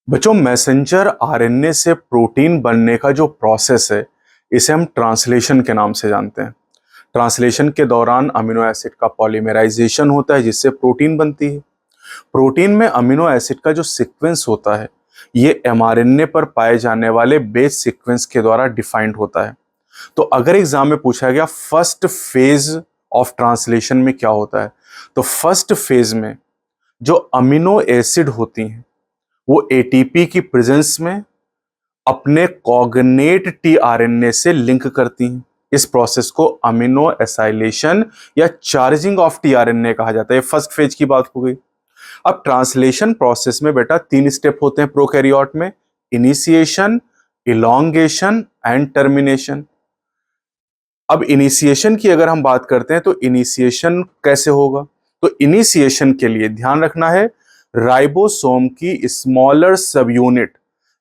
बच्चों, messenger RNA से protein बनने का जो प्रोसेस है, इसे हम ट्रांसलेशन के नाम से जानते हैं। ट्रांसलेशन के दौरान अमीनो एसिड का पॉलीमराइजेशन होता है, जिससे प्रोटीन बनती है। प्रोटीन में अमीनो एसिड का जो सीक्वेंस होता है, ये एमआरएनए पर पाए जाने वाले बेस सीक्वेंस के द्वारा डिफाइंड होता है। तो अगर एग्जाम में पूछा गया फर्स्ट फेज ऑफ ट्रांसलेशन में क्या होता है, तो फर्स्ट फेज में जो अमीनो एसिड होती हैं, वो एटीपी की प्रेजेंस में अपने कॉग्नेट टीआरएनए से लिंक करती हैं। इस प्रोसेस को अमीनो एसाइलेशन या चार्जिंग ऑफ टीआरएनए कहा जाता है। फर्स्ट फेज की बात हो गई। अब ट्रांसलेशन प्रोसेस में बेटा 3 स्टेप होते हैं प्रोकैरियोट में: इनिशिएशन, इलॉन्गेशन एंड टर्मिनेशन। अब इनिशिएशन की अगर हम बात करते हैं तो इनिशिएशन कैसे होगा? तो इनिशिएशन के लिए ध्यान रखना है, राइबोसोम की स्मॉलर सब यूनिट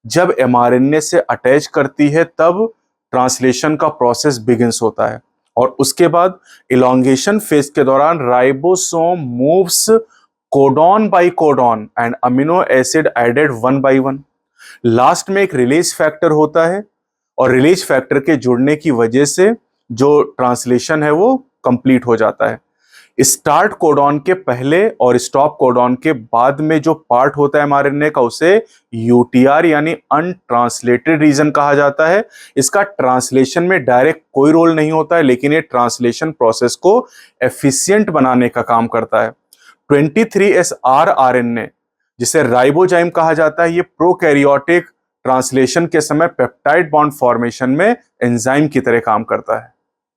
जब एमआरएनए से अटैच करती है तब ट्रांसलेशन का प्रोसेस बिगिंस होता है। और उसके बाद इलॉन्गेशन फेज के दौरान ribosome moves codon by codon and amino acid added one by one. Last में एक रिलीज फैक्टर होता है और रिलीज फैक्टर के जुड़ने की वजह से जो ट्रांसलेशन है वो कंप्लीट हो जाता है। स्टार्ट कोडॉन के पहले और स्टॉप कोडॉन के बाद में जो पार्ट होता है एमआरएनए का, उसे यूटीआर यानी अनट्रांसलेटेड रीजन कहा जाता है। इसका ट्रांसलेशन में डायरेक्ट कोई रोल नहीं होता है, लेकिन ये ट्रांसलेशन प्रोसेस को एफिशिएंट बनाने का काम करता है। 23SR आरएनए, जिसे राइबोजाइम कहा जाता है, ये प्रोकैरियोटिक ट्रांसलेशन के समय पेप्टाइड बॉन्ड फॉर्मेशन में एंजाइम की तरह काम करता है।